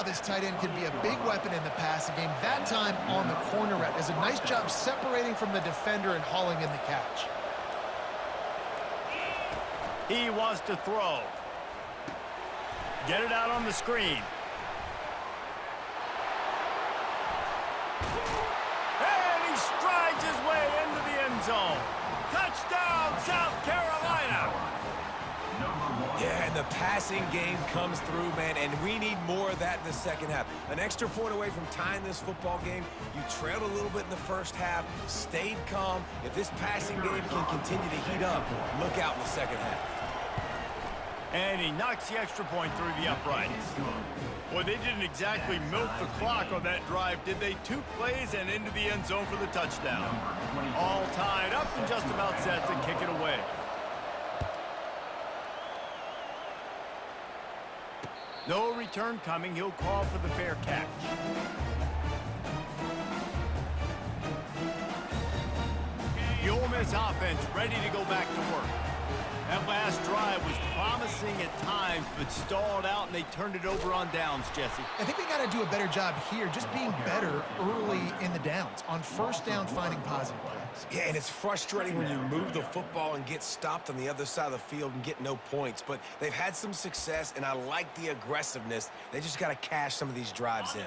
this tight end can be a big weapon in the passing game. That time on the corner route does a nice job separating from the defender and hauling in the catch. He wants to throw. Get it out on the screen. And he strides his way into the end zone. Touchdown, South Carolina! Yeah, and the passing game comes through, man, and we need more of that in the second half. An extra point away from tying this football game. You trailed a little bit in the first half, stayed calm. If this passing game can continue to heat up, look out in the second half. And he knocks the extra point through the uprights. Boy, they didn't exactly milk the clock on that drive, did they? 2 plays and into the end zone for the touchdown. All tied up and just about set to kick it away. No return coming. He'll call for the fair catch. The Ole Miss offense ready to go back to work. That last drive was promising at times, but stalled out, and they turned it over on downs, Jesse. I think they got to do a better job here, just being better early in the downs. On first down, finding positive plays. Yeah, and it's frustrating when you move the football and get stopped on the other side of the field and get no points. But they've had some success, and I like the aggressiveness. They just got to cash some of these drives in.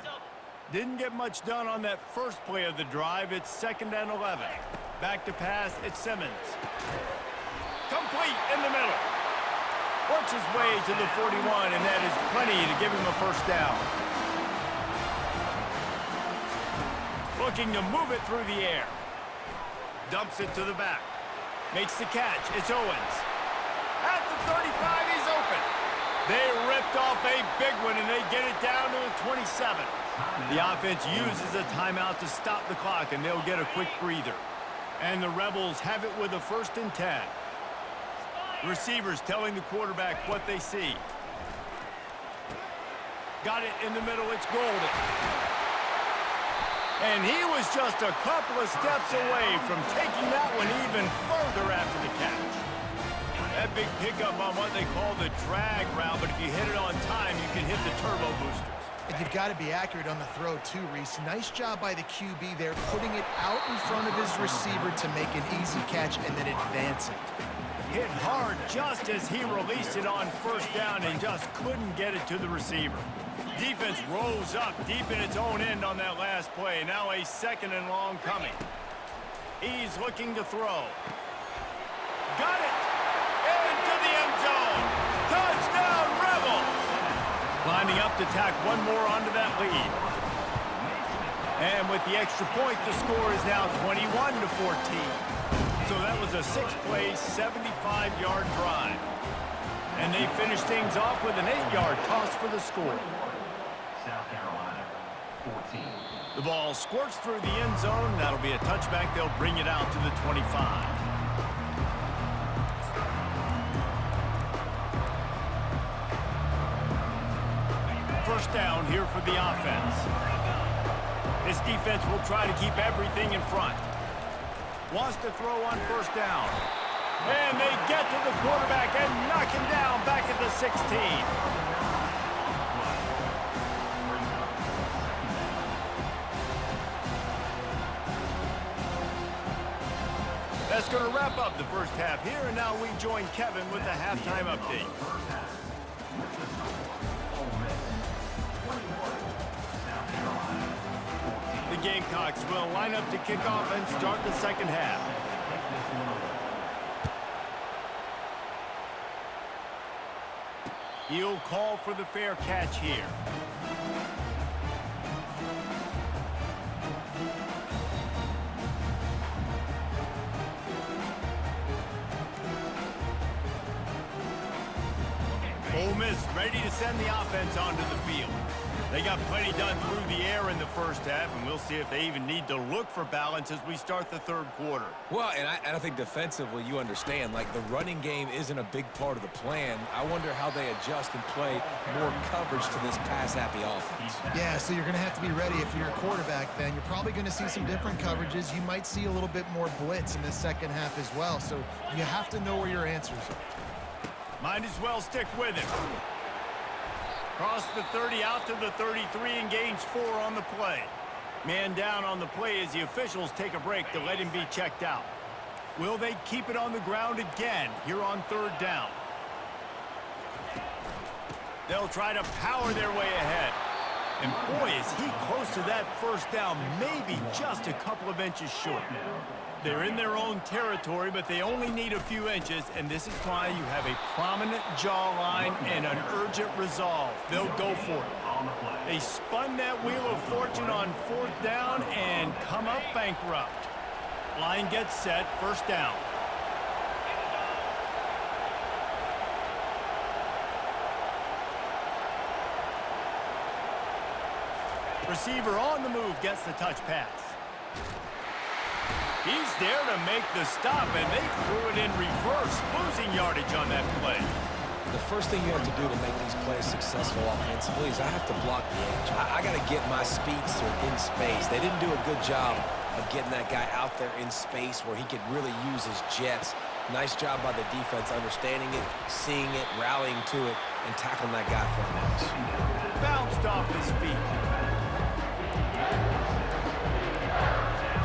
Didn't get much done on that first play of the drive. It's 2nd and 11. Back to pass, it's Simmons. Complete in the middle. Works his way to the 41, and that is plenty to give him a first down. Looking to move it through the air. Dumps it to the back. Makes the catch. It's Owens. At the 35, he's open. They ripped off a big one, and they get it down to the 27. The offense uses a timeout to stop the clock, and they'll get a quick breather. And the Rebels have it with a 1st and 10. Receivers telling the quarterback what they see. Got it in the middle, it's Golden. And he was just a couple of steps away from taking that one even further after the catch. That big pickup on what they call the drag route, but if you hit it on time, you can hit the turbo boosters. And you've got to be accurate on the throw too, Reese. Nice job by the QB there, putting it out in front of his receiver to make an easy catch and then advance it. Hit hard just as he released it on first down and just couldn't get it to the receiver. Defense rolls up deep in its own end on that last play. Now a 2nd and long coming. He's looking to throw. Got it! Into the end zone! Touchdown, Rebels! Lining up to tack one more onto that lead. And with the extra point, the score is now 21-14. So that was a 6-play, 75-yard drive. And they finish things off with an 8-yard toss for the score. South Carolina, 14. The ball squirts through the end zone. That'll be a touchback. They'll bring it out to the 25. First down here for the offense. This defense will try to keep everything in front. Wants to throw on first down. And they get to the quarterback and knock him down back at the 16. That's going to wrap up the first half here, and now we join Kevin with the halftime update. The Gamecocks will line up to kick off and start the second half. He'll call for the fair catch here. Ole Miss ready to send the offense onto the field. They got plenty done through the air in the first half, and we'll see if they even need to look for balance as we start the third quarter. Well, and I think defensively, you understand, like the running game isn't a big part of the plan. I wonder how they adjust and play more coverage to this pass-happy offense. Yeah, so you're going to have to be ready if you're a quarterback then. You're probably going to see some different coverages. You might see a little bit more blitz in the second half as well, so you have to know where your answers are. Might as well stick with him. Cross the 30 out to the 33 and gains 4 on the play. Man down on the play as the officials take a break to let him be checked out. Will they keep it on the ground again here on 3rd down? They'll try to power their way ahead. And boy, is he close to that 1st down, maybe just a couple of inches short. They're in their own territory, but they only need a few inches, and this is why you have a prominent jawline and an urgent resolve. They'll go for it. They spun that wheel of fortune on 4th down and come up bankrupt. Line gets set, 1st down. Receiver on the move gets the touch pass. He's there to make the stop, and they threw it in reverse, losing yardage on that play. The first thing you have to do to make these plays successful offensively is I have to block the edge. I got to get my speedster in space. They didn't do a good job of getting that guy out there in space where he could really use his jets. Nice job by the defense understanding it, seeing it, rallying to it, and tackling that guy for a match. Bounced off his feet.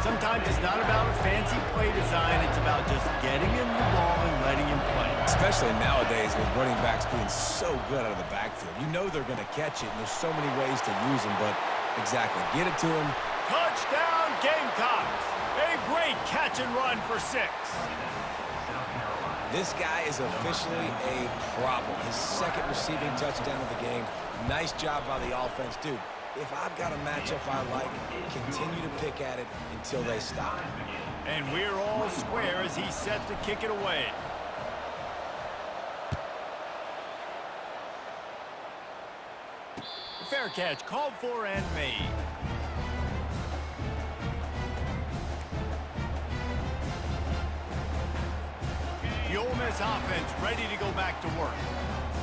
Sometimes it's not about a fancy play design, it's about just getting him the ball and letting him play. Especially nowadays with running backs being so good out of the backfield. You know they're going to catch it, and there's so many ways to use them, but exactly, get it to them. Touchdown, Gamecocks! A great catch and run for 6. This guy is officially a problem. His 2nd receiving touchdown of the game. Nice job by the offense. Dude, if I've got a matchup I like, continue to pick at it until they stop. And we're all square as he's set to kick it away. Fair catch called for and made. The Ole Miss offense ready to go back to work.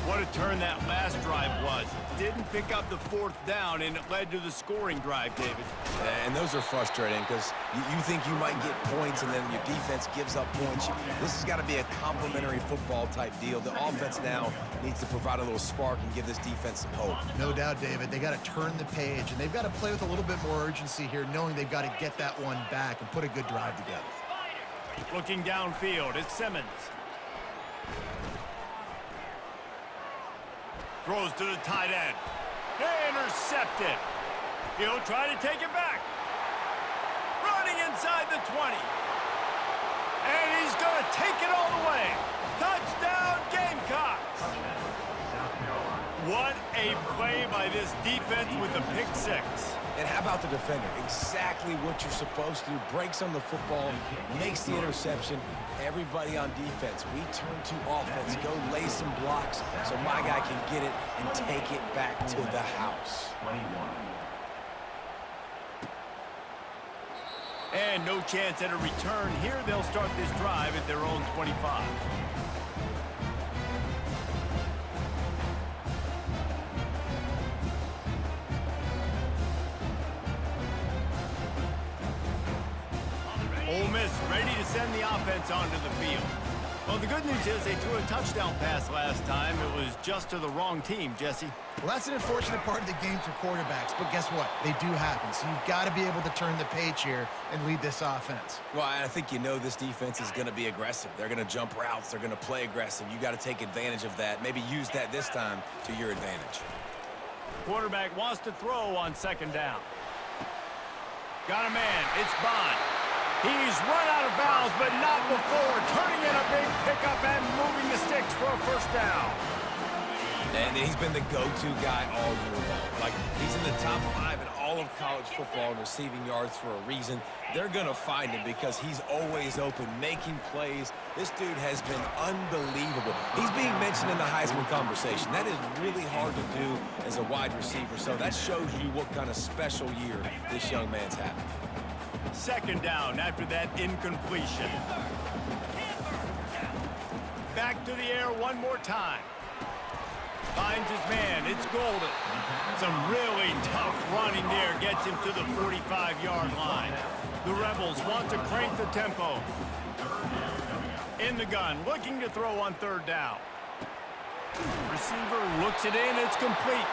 What a turn that last drive was. Didn't pick up the 4th down, and it led to the scoring drive, David. And those are frustrating because you think you might get points and then your defense gives up points. This has got to be a complementary football type deal. The offense now needs to provide a little spark and give this defense some hope. No doubt, David. They got to turn the page, and they've got to play with a little bit more urgency here, knowing they've got to get that one back and put a good drive together. Looking downfield, it's Simmons. Throws to the tight end. Intercepted. He'll try to take it back. Running inside the 20. And he's going to take it all the way. Touchdown, Gamecocks. What a play by this defense with a pick 6. And how about the defender? Exactly what you're supposed to do. Breaks on the football, makes the interception. Everybody on defense, we turn to offense. Go lay some blocks so my guy can get it and take it back to the house. And no chance at a return here. They'll start this drive at their own 25. Ole Miss ready to send the offense onto the field. Well, the good news is they threw a touchdown pass last time. It was just to the wrong team, Jesse. Well, that's an unfortunate part of the game for quarterbacks, but guess what? They do happen, so you've got to be able to turn the page here and lead this offense. Well, I think you know this defense is going to be aggressive. They're going to jump routes. They're going to play aggressive. You got to take advantage of that. Maybe use that this time to your advantage. Quarterback wants to throw on 2nd down. Got a man. It's Bond. He's run out of bounds, but not before turning in a big pickup and moving the sticks for a 1st down. And he's been the go-to guy all year long. Like, he's in the top 5 in all of college football in receiving yards for a reason. They're going to find him because he's always open, making plays. This dude has been unbelievable. He's being mentioned in the Heisman conversation. That is really hard to do as a wide receiver, so that shows you what kind of special year this young man's having. 2nd down after that incompletion. Back to the air one more time. Finds his man. It's Golden. Some really tough running there gets him to the 45-yard line. The Rebels want to crank the tempo. In the gun, looking to throw on 3rd down. Receiver looks it in. It's complete.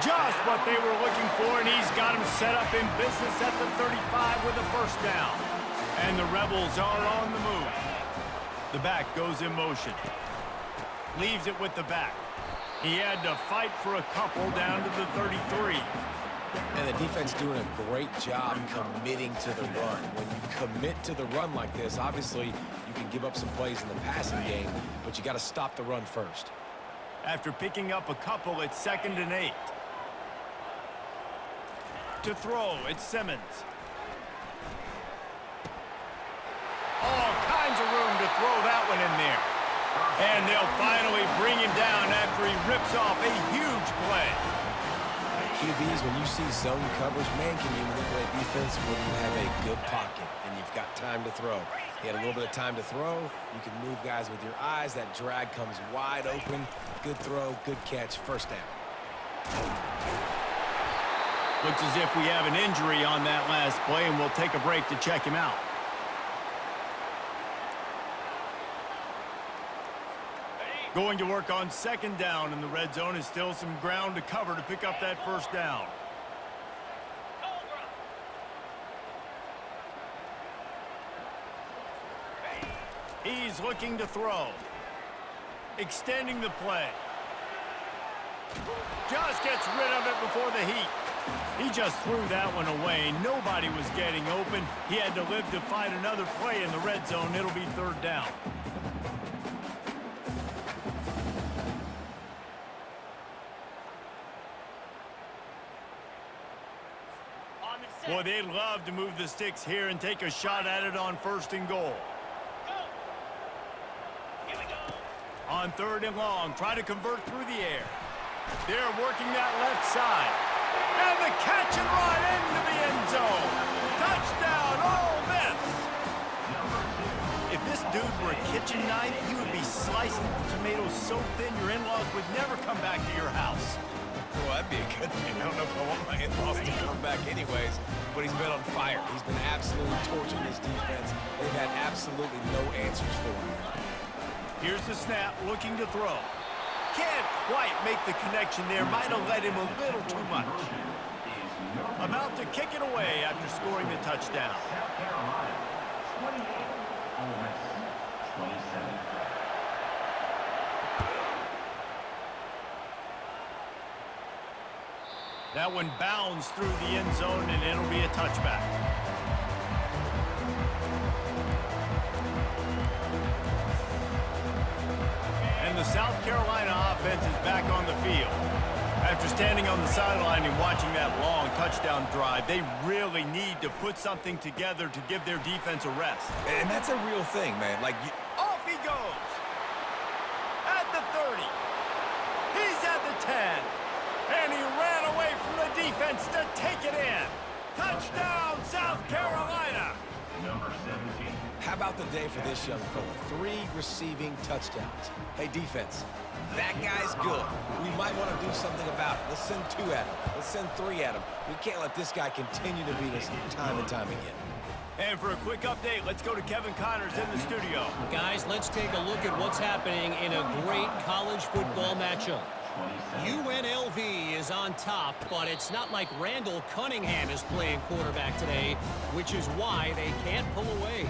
Just what they were looking for, and he's got him set up in business at the 35 with a first down. And the Rebels are on the move. The back goes in motion. Leaves it with the back. He had to fight for a couple down to the 33. And the defense doing a great job committing to the run. When you commit to the run like this, obviously you can give up some plays in the passing game, but you got to stop the run first. After picking up a couple, it's 2nd and 8. To throw, it's Simmons. All kinds of room to throw that one in there. And they'll finally bring him down after he rips off a huge play. QBs, when you see zone coverage, man, can you manipulate defense when you have a good pocket and you've got time to throw. He had a little bit of time to throw. You can move guys with your eyes. That drag comes wide open. Good throw, good catch, first down. Looks as if we have an injury on that last play, and we'll take a break to check him out. Going to work on 2nd down in the red zone is still some ground to cover to pick up that first down. He's looking to throw. Extending the play. Just gets rid of it before the heat. He just threw that one away. Nobody was getting open. He had to live to find another play in the red zone. It'll be 3rd down. Boy, they'd love to move the sticks here and take a shot at it on 1st and goal. On 3rd and long, try to convert through the air. They're working that left side. And the catch and run into the end zone. Touchdown, Ole Miss. If this dude were a kitchen knife, he would be slicing tomatoes so thin your in-laws would never come back to your house. Well, that'd be a good thing. I don't know if I want my in-laws to come back anyways, but he's been on fire. He's been absolutely torching this defense. They've had absolutely no answers for him. Here's the snap, looking to throw. Can't quite make the connection there. Might have let him a little too much. About to kick it away after scoring the touchdown. South Carolina, 28. Ole Miss, 27. That one bounds through the end zone, and it'll be a touchback. And the South Carolina offense is back on the field. After standing on the sideline and watching that long touchdown drive, they really need to put something together to give their defense a rest. And that's a real thing, man. Like, Off he goes. At the 30. He's at the 10. And he ran away from the defense to take it in. Touchdown, South Carolina. Number 17. how about the day for this young fella? 3 receiving touchdowns. Hey, defense, that guy's good. We might want to do something about it. Let's send 2 at him. Let's send 3 at him. We can't let this guy continue to beat us time and time again. And for a quick update, let's go to Kevin Connors in the studio. Guys, let's take a look at what's happening in a great college football matchup. UNLV is on top, but it's not like Randall Cunningham is playing quarterback today, which is why they can't pull away.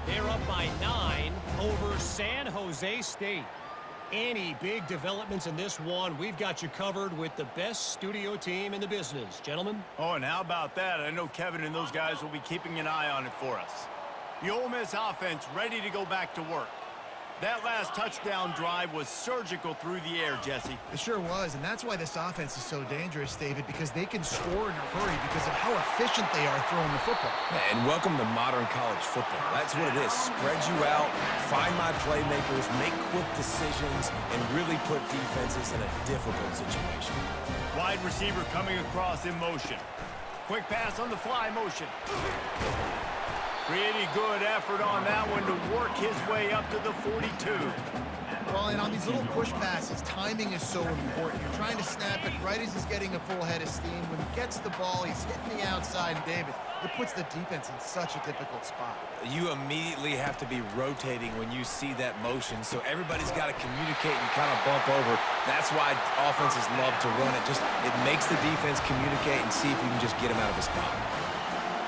They're up by 9 over San Jose State. Any big developments in this one, we've got you covered with the best studio team in the business. Gentlemen? Oh, and how about that? I know Kevin and those guys will be keeping an eye on it for us. The Ole Miss offense ready to go back to work. That last touchdown drive was surgical through the air, Jesse. It sure was, and that's why this offense is so dangerous, David, because they can score in a hurry because of how efficient they are throwing the football. And welcome to modern college football. That's what it is. Spread you out, find my playmakers, make quick decisions, and really put defenses in a difficult situation. Wide receiver coming across in motion. Quick pass on the fly motion. Pretty good effort on that one to work his way up to the 42. Well, and on these little push passes, timing is so important. You're trying to snap it right as he's getting a full head of steam. When he gets the ball, he's hitting the outside, and David, it puts the defense in such a difficult spot. You immediately have to be rotating when you see that motion, so everybody's got to communicate and kind of bump over. That's why offenses love to run it. It makes the defense communicate and see if you can just get him out of his spot.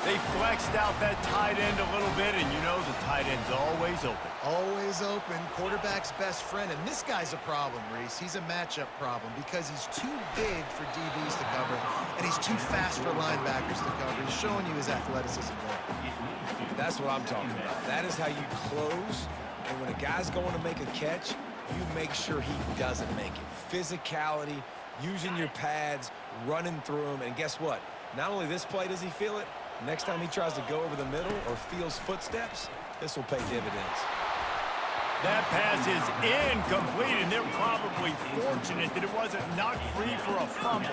They flexed out that tight end a little bit, and you know the tight end's always open. Always open, quarterback's best friend, and this guy's a problem, Reese. He's a matchup problem because he's too big for DBs to cover, and he's too fast for linebackers to cover. He's showing you his athleticism there. That's what I'm talking about. That is how you close, and when a guy's going to make a catch, you make sure he doesn't make it. Physicality, using your pads, running through them, and guess what? Not only this play does he feel it, next time he tries to go over the middle or feels footsteps, this will pay dividends. That pass is incomplete, and they're probably fortunate that it wasn't knocked free for a fumble.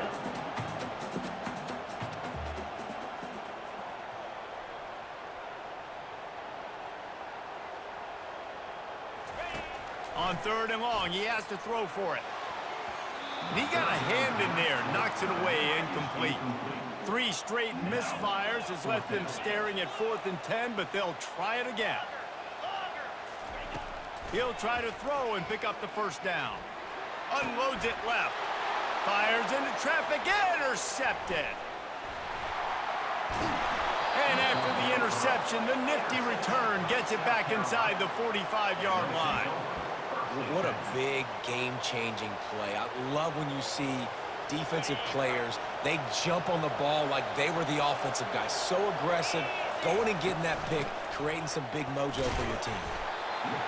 On 3rd and long, he has to throw for it. And he got a hand in there, knocks it away, incomplete. 3 straight misfires has left them staring at 4th and 10, but they'll try it again. He'll try to throw and pick up the first down. Unloads it left. Fires into traffic, intercepted. And after the interception, the nifty return gets it back inside the 45-yard line. What a big game-changing play. I love when you see defensive players, they jump on the ball like they were the offensive guys. So aggressive, going and getting that pick, creating some big mojo for your team.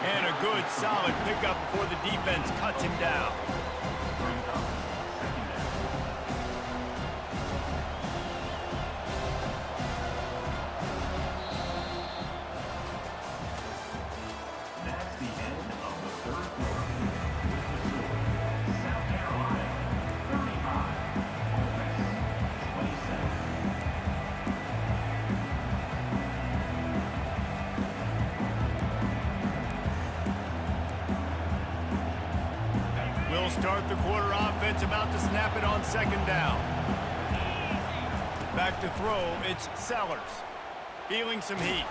And a good, solid pickup before the defense cuts him down. That's the end of the 3rd quarter. South Carolina, 35. Ole Miss, 27. We'll start the quarter offense, about to snap it on 2nd down. Back to throw, it's Sellers. Feeling some heat.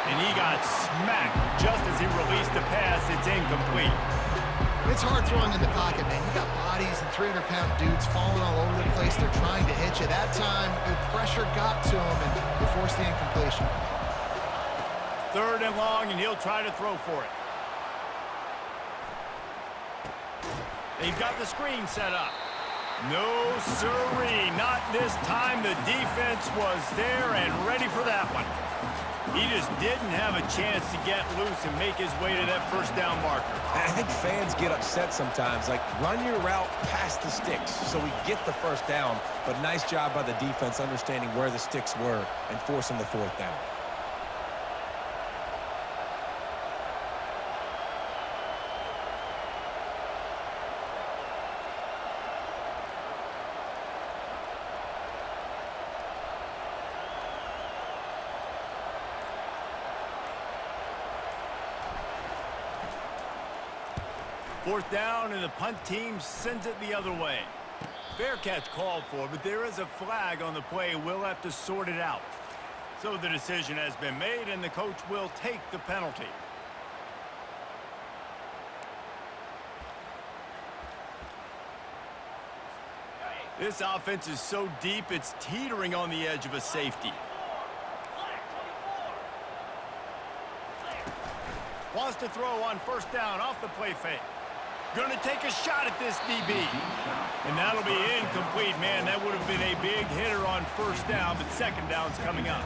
And he got smacked just as he released the pass. It's incomplete. It's hard throwing in the pocket, man. You got bodies and 300-pound dudes falling all over the place. They're trying to hit you. That time, the pressure got to him, and they forced the incompletion. 3rd and long, and he'll try to throw for it. They've got the screen set up. No siree, not this time. The defense was there and ready for that one. He just didn't have a chance to get loose and make his way to that 1st down marker. And I think fans get upset sometimes, like run your route past the sticks so we get the 1st down, but nice job by the defense understanding where the sticks were and forcing the 4th down. Fourth down, and the punt team sends it the other way. Fair catch called for, but there is a flag on the play. We'll have to sort it out. So the decision has been made, and the coach will take the penalty. This offense is so deep, it's teetering on the edge of a safety. Wants to throw on 1st down off the play fake. Gonna take a shot at this DB. And that'll be incomplete, man. That would have been a big hitter on 1st down, but 2nd down's coming up.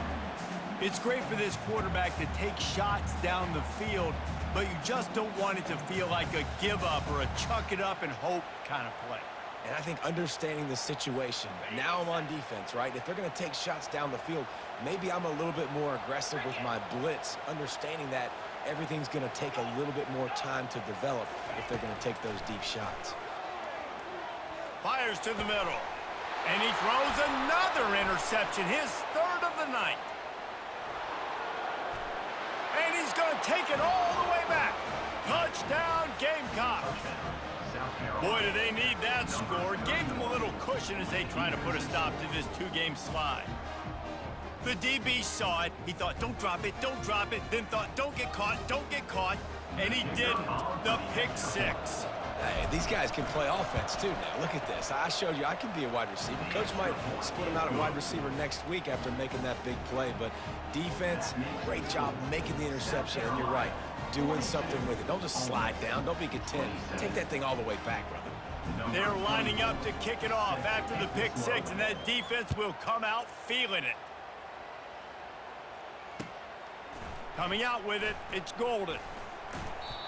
It's great for this quarterback to take shots down the field, but you just don't want it to feel like a give up or a chuck it up and hope kind of play. And I think understanding the situation, now I'm on defense, right? If they're going to take shots down the field, maybe I'm a little bit more aggressive with my blitz, understanding that everything's going to take a little bit more time to develop if they're going to take those deep shots. Fires to the middle. And he throws another interception, his 3rd of the night. And he's going to take it all the way back. Touchdown, Gamecocks. Boy, do they need that score. Gave them a little cushion as they try to put a stop to this 2-game slide. The DB saw it. He thought, don't drop it, don't drop it. Then thought, don't get caught, don't get caught. And he didn't. The pick 6. Hey, these guys can play offense, too, now. Look at this. I showed you I can be a wide receiver. Coach might split him out at wide receiver next week after making that big play. But defense, great job making the interception. And you're right, doing something with it. Don't just slide down. Don't be content. Take that thing all the way back, brother. They're lining up to kick it off after the pick six, and that defense will come out feeling it. Coming out with it, it's Golden.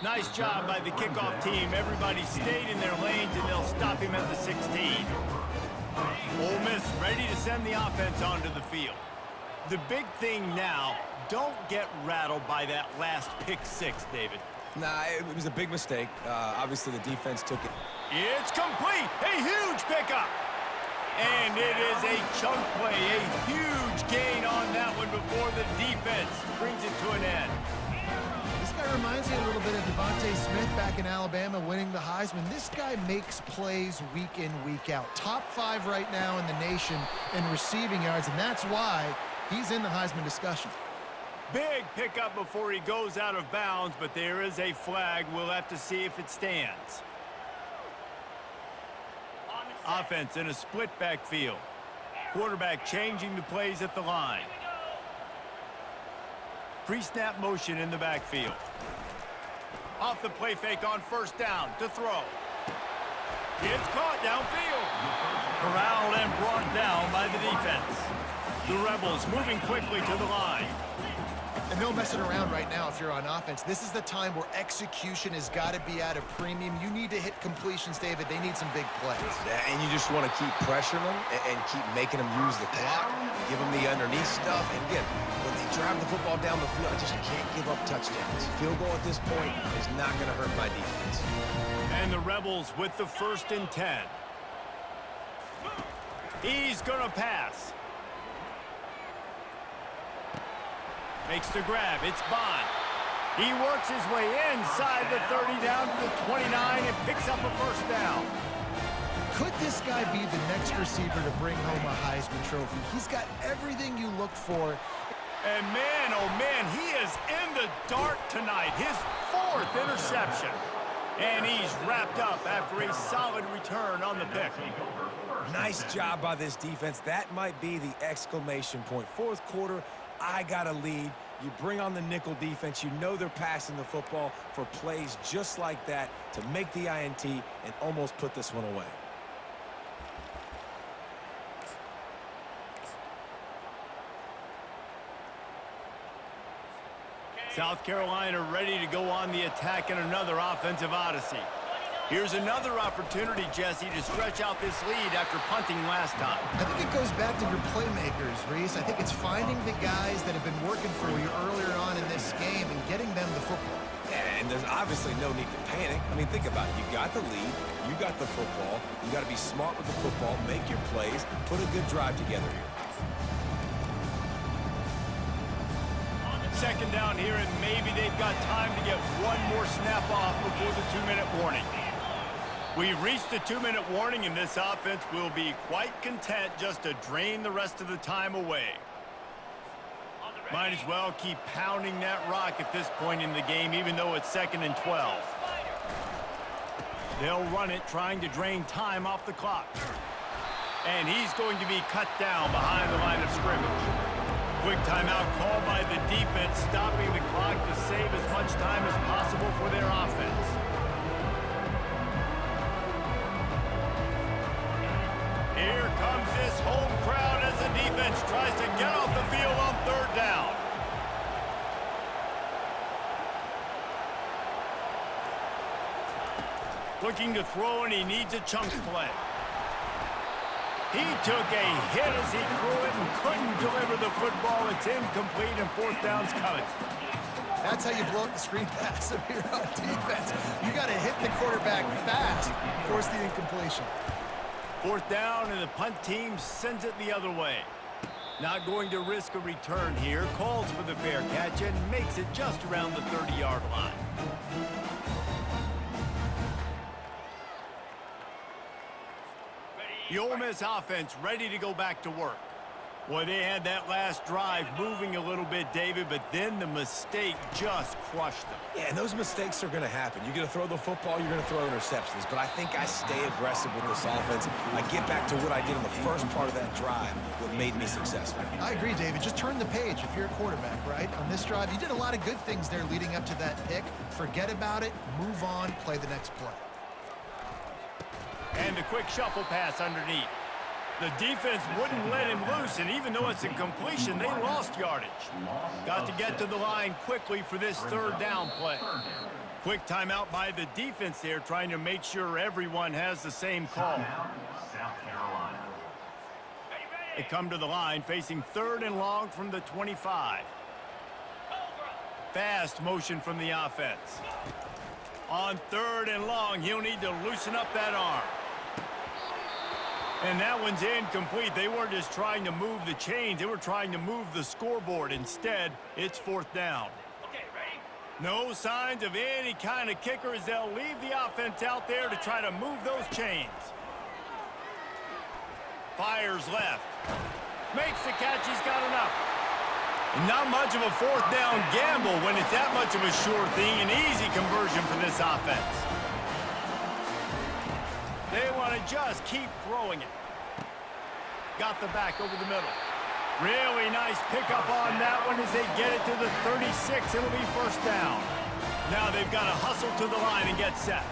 Nice job by the kickoff team. Everybody stayed in their lanes, and they'll stop him at the 16. Ole Miss ready to send the offense onto the field. The big thing now, don't get rattled by that last pick six, David. Nah, it was a big mistake. Obviously, the defense took it. It's complete. A huge pickup. And it is a chunk play. A huge gain on that one before the defense brings it to an end. This guy reminds me a little bit of Devontae Smith back in Alabama winning the Heisman. This guy makes plays week in, week out. Top 5 right now in the nation in receiving yards, and that's why he's in the Heisman discussion. Big pickup before he goes out of bounds, but there is a flag. We'll have to see if it stands. Offense in a split backfield. Quarterback changing the plays at the line. Pre-snap motion in the backfield. Off the play fake on first down to throw. It's caught downfield. Corralled and brought down by the defense. The Rebels moving quickly to the line. And no messing around right now if you're on offense. This is the time where execution has got to be at a premium. You need to hit completions, David. They need some big plays. Yeah, and you just want to keep pressuring them and keep making them use the clock, give them the underneath stuff. And again, when they drive the football down the field, I just can't give up touchdowns. Field goal at this point is not going to hurt my defense. And the Rebels with the 1st and 10. He's going to pass. Makes the grab. It's Bond. He works his way inside the 30 down to the 29 and picks up a first down. Could this guy be the next receiver to bring home a Heisman Trophy? He's got everything you look for. And man, oh man, he is in the dark tonight. His 4th interception. And he's wrapped up after a solid return on the pick. Nice job by this defense. That might be the exclamation point. 4th quarter, I got a lead. You bring on the nickel defense. You know they're passing the football for plays just like that to make the INT and almost put this one away. South Carolina ready to go on the attack in another offensive odyssey. Here's another opportunity, Jesse, to stretch out this lead after punting last time. I think it goes back to your playmakers, Reese. I think it's finding the guys that have been working for you earlier on in this game and getting them the football. Yeah, and there's obviously no need to panic. I mean, think about it. You got the lead. You got the football. You got to be smart with the football, make your plays, put a good drive together here. 2nd down here, and maybe they've got time to get one more snap off before the 2-minute warning. We've reached the 2-minute warning, and this offense will be quite content just to drain the rest of the time away. Might as well keep pounding that rock at this point in the game, even though it's 2nd and 12. They'll run it, trying to drain time off the clock. And he's going to be cut down behind the line of scrimmage. Quick timeout called by the defense, stopping the clock to save as much time as possible for their offense. Here comes this home crowd as the defense tries to get off the field on 3rd down. Looking to throw, and he needs a chunk play. He took a hit as he threw it and couldn't deliver the football. It's incomplete, and 4th down's coming. That's how you blow up the screen pass if you're on defense. You got to hit the quarterback fast, force the incompletion. 4th down, and the punt team sends it the other way. Not going to risk a return here. Calls for the fair catch and makes it just around the 30-yard line. The Ole Miss offense ready to go back to work. Well, they had that last drive moving a little bit, David, but then the mistake just crushed them. Yeah, and those mistakes are going to happen. You're going to throw the football, you're going to throw interceptions. But I think I stay aggressive with this offense. I get back to what I did in the first part of that drive that made me successful. I agree, David. Just turn the page if you're a quarterback, right? On this drive, you did a lot of good things there leading up to that pick. Forget about it, move on, play the next play. And the quick shuffle pass underneath. The defense wouldn't let him loose, and even though it's a completion, they lost yardage. Got to get to the line quickly for this third down play. Quick timeout by the defense there, trying to make sure everyone has the same call. They come to the line facing 3rd and long from the 25. Fast motion from the offense. On 3rd and long, he'll need to loosen up that arm. And that one's incomplete. They weren't just trying to move the chains. They were trying to move the scoreboard. Instead, it's 4th down. No signs of any kind of kicker as they'll leave the offense out there to try to move those chains. Fires left. Makes the catch. He's got enough. Not much of a 4th down gamble when it's that much of a sure thing. An easy conversion for this offense. They want to just keep throwing it. Got the back over the middle. Really nice pickup on that one as they get it to the 36. It'll be 1st down. Now they've got to hustle to the line and get set.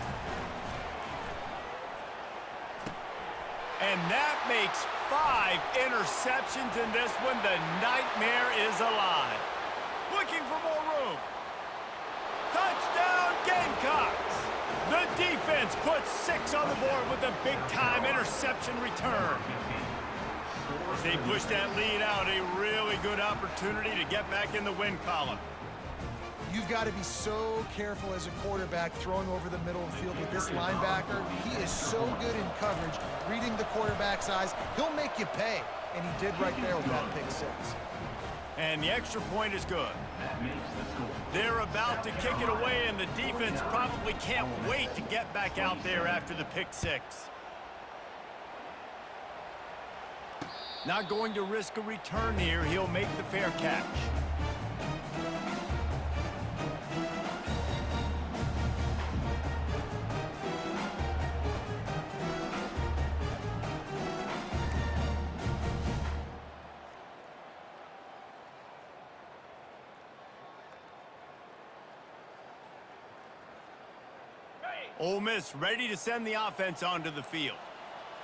And that makes 5 interceptions in this one. The nightmare is alive. Looking for more room. Touchdown, Gamecocks! The defense puts 6 on the board with a big-time interception return. As they push that lead out, a really good opportunity to get back in the win column. You've got to be so careful as a quarterback throwing over the middle of the field with this linebacker. He is so good in coverage, reading the quarterback's eyes. He'll make you pay, and he did right there with that pick 6. And the extra point is good. They're about to kick it away, and the defense probably can't wait to get back out there after the pick 6. Not going to risk a return here. He'll make the fair catch. Ole Miss ready to send the offense onto the field.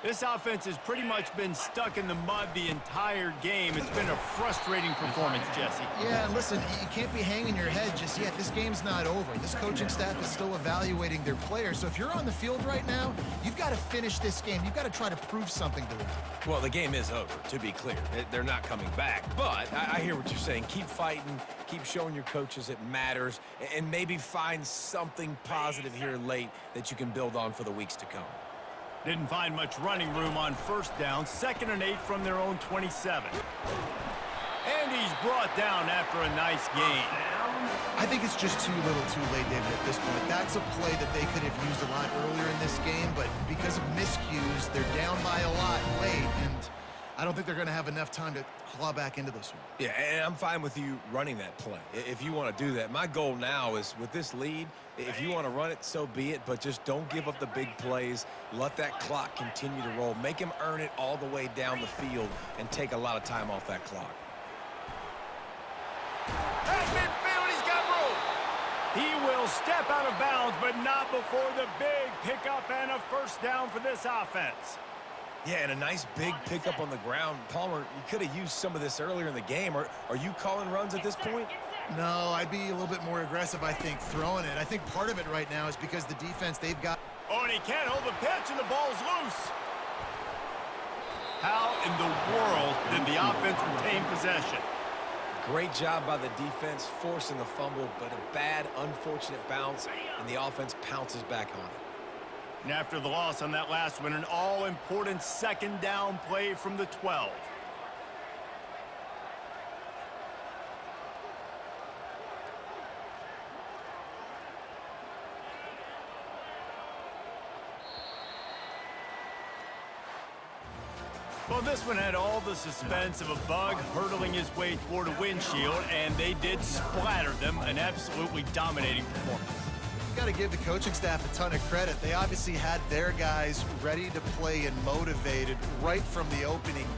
This offense has pretty much been stuck in the mud the entire game. It's been a frustrating performance, Jesse. Yeah, listen, you can't be hanging your head just yet. This game's not over. This coaching staff is still evaluating their players. So if you're on the field right now, you've got to finish this game. You've got to try to prove something to them. Well, the game is over, to be clear. They're not coming back. But I hear what you're saying. Keep fighting. Keep showing your coaches it matters. And maybe find something positive here late that you can build on for the weeks to come. Didn't find much running room on 1st down. 2nd and 8 from their own 27. And he's brought down after a nice gain. I think it's just too little too late, David, at this point. That's a play that they could have used a lot earlier in this game, but because of miscues, they're down by a lot late, and I don't think they're going to have enough time to claw back into this one. Yeah, and I'm fine with you running that play if you want to do that. My goal now is with this lead, if you want to run it, so be it, but just don't give up the big plays. Let that clock continue to roll. Make him earn it all the way down the field and take a lot of time off that clock. At midfield, he's got room. He will step out of bounds, but not before the big pickup and a 1st down for this offense. Yeah, and a nice big pickup on the ground. Palmer, you could have used some of this earlier in the game. Are you calling runs at this point? No, I'd be a little bit more aggressive, I think, throwing it. I think part of it right now is because the defense, they've got... Oh, and he can't hold the pitch, and the ball's loose. How in the world did the offense retain possession? Great job by the defense, forcing the fumble, but a bad, unfortunate bounce, and the offense pounces back on it. And after the loss on that last one, an all-important 2nd down play from the 12. Well, this one had all the suspense of a bug hurtling his way toward a windshield, and they did splatter them. An absolutely dominating performance. You got to give the coaching staff a ton of credit. They obviously had their guys ready to play and motivated right from the opening